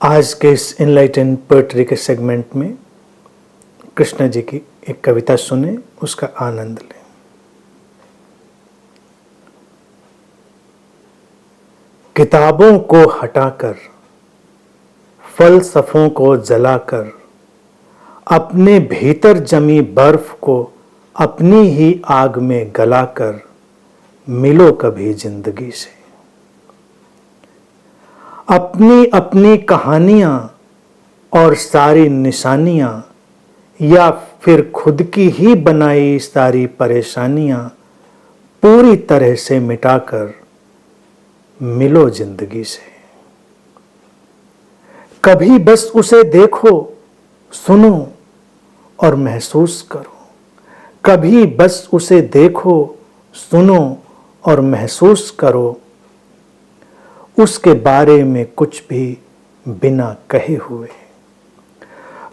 आज के इस इनलाइटेंड पोएट्री के सेगमेंट में कृष्ण जी की एक कविता सुने, उसका आनंद लें। किताबों को हटाकर, फलसफों को जलाकर, अपने भीतर जमी बर्फ को अपनी ही आग में गलाकर मिलो कभी जिंदगी से। अपनी अपनी कहानियां और सारी निशानियां या फिर खुद की ही बनाई सारी परेशानियां पूरी तरह से मिटाकर मिलो जिंदगी से। कभी बस उसे देखो, सुनो और महसूस करो। कभी बस उसे देखो, सुनो और महसूस करो। उसके बारे में कुछ भी बिना कहे हुए,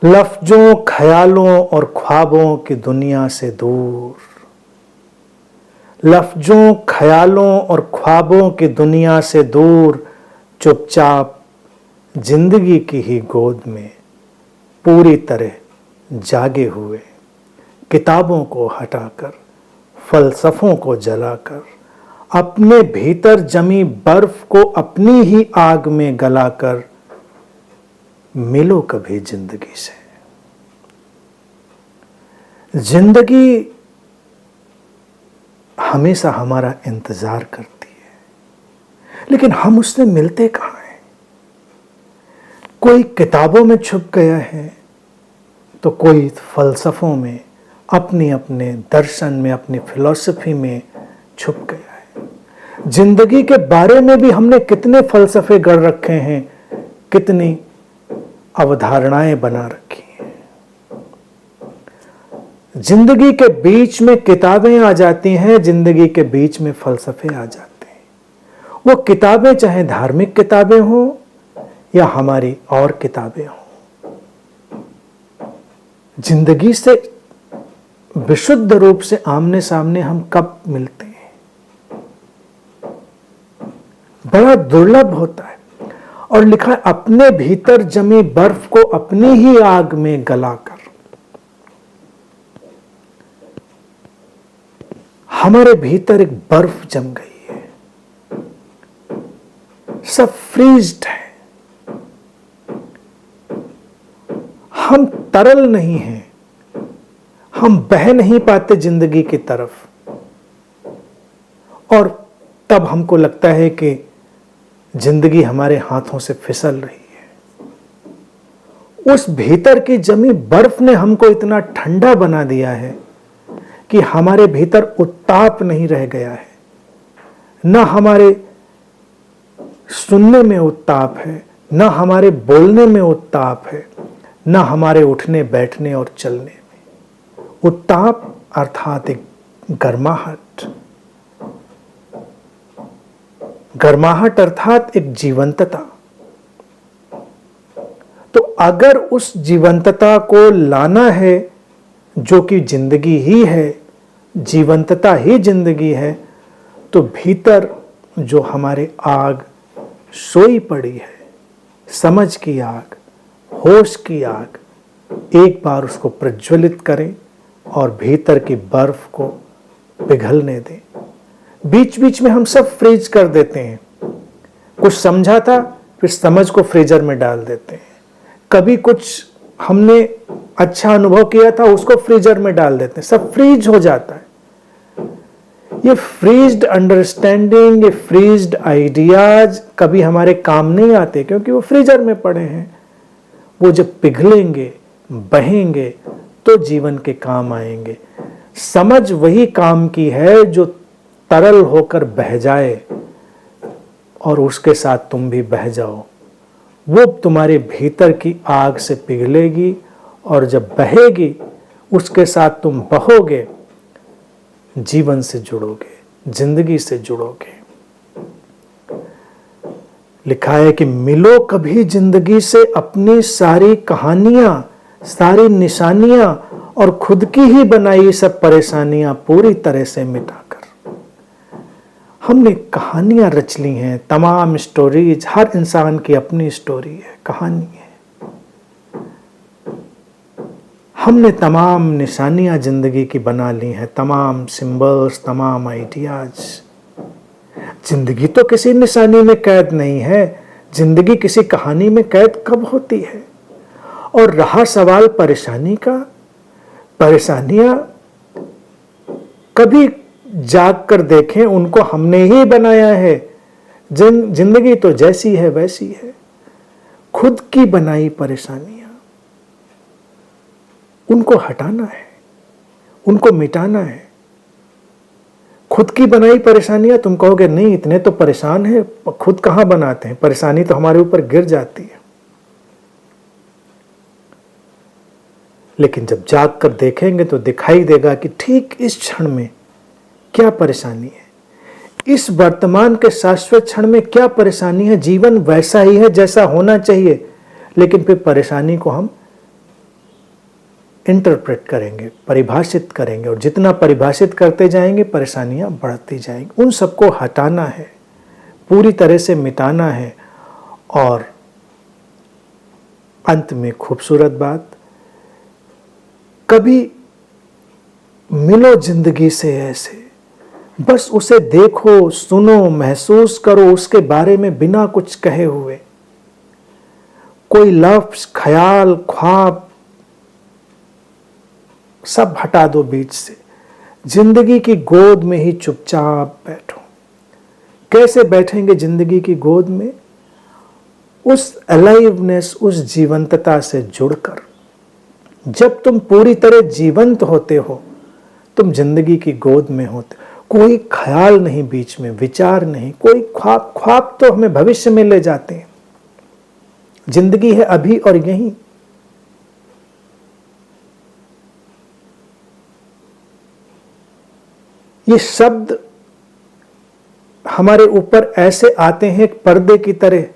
लफ्जों, ख्यालों और ख्वाबों की दुनिया से दूर, लफ्जों, ख्यालों और ख्वाबों की दुनिया से दूर, चुपचाप जिंदगी की ही गोद में पूरी तरह जागे हुए, किताबों को हटाकर, फलसफों को जलाकर, अपने भीतर जमी बर्फ को अपनी ही आग में गलाकर मिलो कभी जिंदगी से। जिंदगी हमेशा हमारा इंतजार करती है, लेकिन हम उससे मिलते कहाँ हैं? कोई किताबों में छुप गया है तो कोई फलसफों में, अपने अपने दर्शन में, अपनी फिलॉसफी में छुप गया है। जिंदगी के बारे में भी हमने कितने फलसफे गढ़ रखे हैं, कितनी अवधारणाएं बना रखी हैं। जिंदगी के बीच में किताबें आ जाती हैं, जिंदगी के बीच में फलसफे आ जाते हैं। वो किताबें चाहे धार्मिक किताबें हों या हमारी और किताबें हों, जिंदगी से विशुद्ध रूप से आमने सामने हम कब मिलते हैं? बड़ा दुर्लभ होता है। और लिखा है, अपने भीतर जमी बर्फ को अपनी ही आग में गलाकर। हमारे भीतर एक बर्फ जम गई है, सब फ्रीज्ड है। हम तरल नहीं हैं, हम बह नहीं पाते जिंदगी की तरफ। और तब हमको लगता है कि जिंदगी हमारे हाथों से फिसल रही है। उस भीतर की जमी बर्फ ने हमको इतना ठंडा बना दिया है कि हमारे भीतर उत्ताप नहीं रह गया है। न हमारे सुनने में उत्ताप है, न हमारे बोलने में उत्ताप है, न हमारे उठने बैठने और चलने में। उत्ताप अर्थात एक गर्माहट, गर्माहट अर्थात एक जीवंतता। तो अगर उस जीवंतता को लाना है, जो कि जिंदगी ही है, जीवंतता ही जिंदगी है, तो भीतर जो हमारे आग सोई पड़ी है, समझ की आग, होश की आग, एक बार उसको प्रज्वलित करें और भीतर की बर्फ को पिघलने दें। बीच बीच में हम सब फ्रीज कर देते हैं। कुछ समझा था, फिर समझ को फ्रीजर में डाल देते हैं। कभी कुछ हमने अच्छा अनुभव किया था, उसको फ्रीजर में डाल देते हैं। सब फ्रीज हो जाता है। ये फ्रीज्ड अंडरस्टैंडिंग, ये फ्रीज्ड आइडियाज कभी हमारे काम नहीं आते, क्योंकि वो फ्रीजर में पड़े हैं। वो जब पिघलेंगे, बहेंगे, तो जीवन के काम आएंगे। समझ वही काम की है जो तरल होकर बह जाए और उसके साथ तुम भी बह जाओ। वो तुम्हारे भीतर की आग से पिघलेगी और जब बहेगी, उसके साथ तुम बहोगे, जीवन से जुड़ोगे, जिंदगी से जुड़ोगे। लिखा है कि मिलो कभी जिंदगी से, अपनी सारी कहानियां, सारी निशानियां और खुद की ही बनाई सब परेशानियां पूरी तरह से मिटाकर। हमने कहानियां रच ली हैं, तमाम स्टोरीज, हर इंसान की अपनी स्टोरी है, कहानी है। हमने तमाम निशानियां जिंदगी की बना ली हैं, तमाम सिंबल्स, तमाम आइडियाज। जिंदगी तो किसी निशानी में कैद नहीं है, जिंदगी किसी कहानी में कैद कब होती है? और रहा सवाल परेशानी का, परेशानियां कभी जाग कर देखें, उनको हमने ही बनाया है। जिंदगी तो जैसी है वैसी है, खुद की बनाई परेशानियां, उनको हटाना है, उनको मिटाना है। खुद की बनाई परेशानियां, तुम कहोगे नहीं इतने तो परेशान है, खुद कहां बनाते हैं, परेशानी तो हमारे ऊपर गिर जाती है। लेकिन जब जाग कर देखेंगे तो दिखाई देगा कि ठीक इस क्षण में क्या परेशानी है, इस वर्तमान के शाश्वत क्षण में क्या परेशानी है। जीवन वैसा ही है जैसा होना चाहिए, लेकिन फिर परेशानी को हम इंटरप्रेट करेंगे, परिभाषित करेंगे, और जितना परिभाषित करते जाएंगे परेशानियां बढ़ती जाएंगी। उन सबको हटाना है, पूरी तरह से मिटाना है। और अंत में खूबसूरत बात, कभी मिलो जिंदगी से ऐसे, बस उसे देखो, सुनो, महसूस करो उसके बारे में बिना कुछ कहे हुए। कोई लफ्ज, ख्याल, ख्वाब सब हटा दो बीच से। जिंदगी की गोद में ही चुपचाप बैठो। कैसे बैठेंगे जिंदगी की गोद में? उस अलाइवनेस, उस जीवंतता से जुड़कर। जब तुम पूरी तरह जीवंत होते हो, तुम जिंदगी की गोद में होते। कोई ख्याल नहीं बीच में, विचार नहीं, कोई ख्वाब। ख्वाब तो हमें भविष्य में ले जाते हैं। जिंदगी है अभी और यहीं। ये शब्द हमारे ऊपर ऐसे आते हैं पर्दे की तरह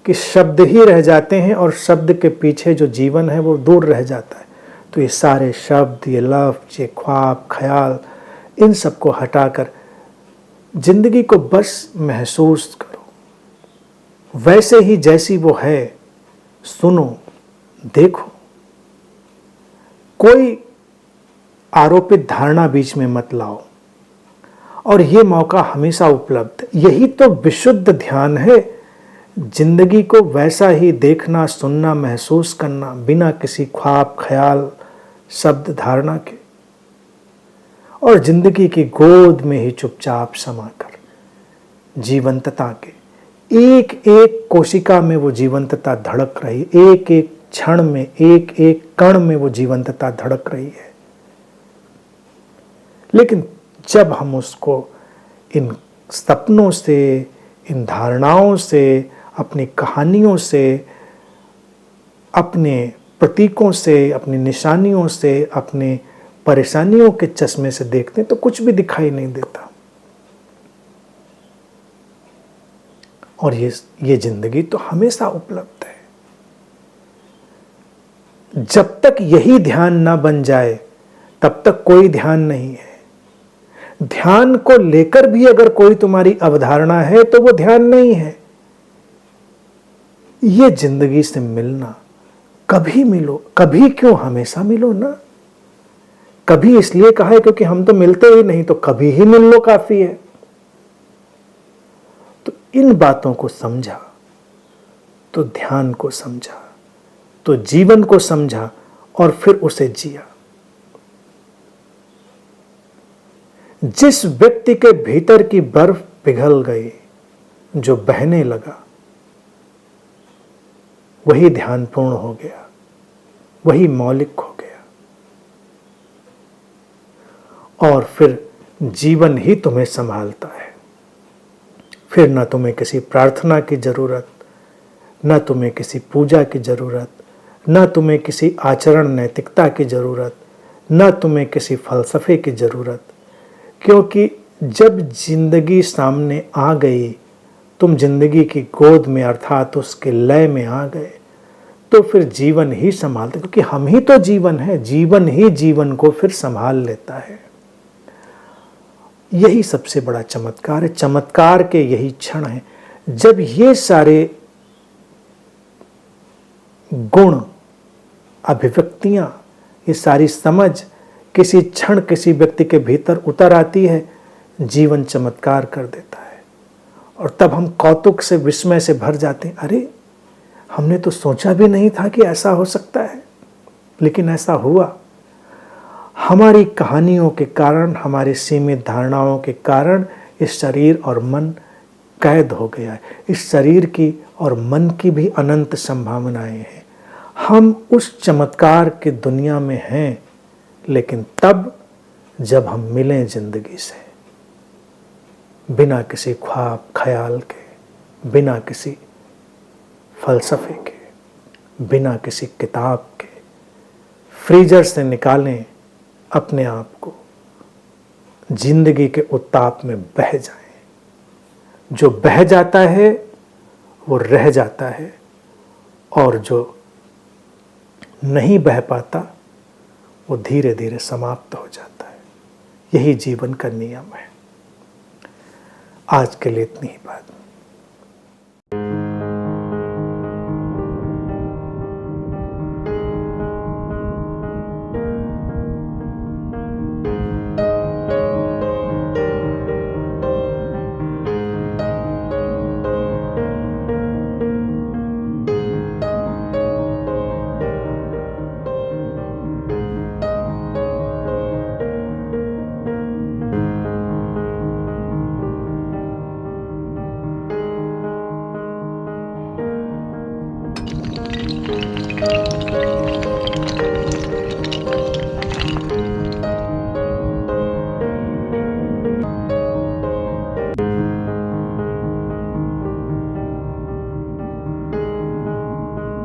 कि शब्द ही रह जाते हैं और शब्द के पीछे जो जीवन है वो दूर रह जाता है। तो ये सारे शब्द, ये लफ्ज, ये ख्वाब, ख्याल, इन सबको हटाकर जिंदगी को बस महसूस करो, वैसे ही जैसी वो है। सुनो, देखो, कोई आरोपित धारणा बीच में मत लाओ। और ये मौका हमेशा उपलब्ध है। यही तो विशुद्ध ध्यान है, जिंदगी को वैसा ही देखना, सुनना, महसूस करना, बिना किसी ख्वाब, ख्याल, शब्द, धारणा के। और जिंदगी की गोद में ही चुपचाप समाकर जीवंतता के एक एक कोशिका में वो जीवंतता धड़क रही, एक एक क्षण में, एक एक कण में वो जीवंतता धड़क रही है। लेकिन जब हम उसको इन सपनों से, इन धारणाओं से, अपनी कहानियों से, अपने प्रतीकों से, अपनी निशानियों से, अपने परेशानियों के चश्मे से देखते हैं तो कुछ भी दिखाई नहीं देता। और ये जिंदगी तो हमेशा उपलब्ध है। जब तक यही ध्यान ना बन जाए तब तक कोई ध्यान नहीं है। ध्यान को लेकर भी अगर कोई तुम्हारी अवधारणा है तो वो ध्यान नहीं है। ये जिंदगी से मिलना, कभी मिलो, कभी क्यों, हमेशा मिलो ना। कभी इसलिए कहा है क्योंकि हम तो मिलते ही नहीं, तो कभी ही मिल लो, काफी है। तो इन बातों को समझा तो ध्यान को समझा, तो जीवन को समझा और फिर उसे जिया। जिस व्यक्ति के भीतर की बर्फ पिघल गई, जो बहने लगा, वही ध्यानपूर्ण हो गया, वही मौलिक हो गया। और फिर जीवन ही तुम्हें संभालता है। फिर न तुम्हें किसी प्रार्थना की जरूरत, न तुम्हें किसी पूजा की जरूरत, न तुम्हें किसी आचरण नैतिकता की जरूरत, न तुम्हें किसी फलसफे की जरूरत। क्योंकि जब जिंदगी सामने आ गई, तुम जिंदगी की गोद में अर्थात उसके लय में आ गए, तो फिर जीवन ही संभालते, क्योंकि हम ही तो जीवन है। जीवन ही जीवन को फिर संभाल लेता है। यही सबसे बड़ा चमत्कार है। चमत्कार के यही क्षण है जब ये सारे गुण, अभिव्यक्तियां, ये सारी समझ किसी क्षण किसी व्यक्ति के भीतर उतर आती है, जीवन चमत्कार कर देता है। और तब हम कौतुक से, विस्मय से भर जाते हैं, अरे हमने तो सोचा भी नहीं था कि ऐसा हो सकता है, लेकिन ऐसा हुआ। हमारी कहानियों के कारण, हमारी सीमित धारणाओं के कारण इस शरीर और मन कैद हो गया है। इस शरीर की और मन की भी अनंत संभावनाएं हैं। हम उस चमत्कार की दुनिया में हैं, लेकिन तब जब हम मिलें जिंदगी से, बिना किसी ख्वाब ख्याल के, बिना किसी फलसफे के, बिना किसी किताब के, फ्रीजर से निकालें अपने आप को, जिंदगी के उत्ताप में बह जाएं। जो बह जाता है वो रह जाता है, और जो नहीं बह पाता वो धीरे धीरे समाप्त हो जाता है। यही जीवन का नियम है। आज के लिए इतनी ही बात।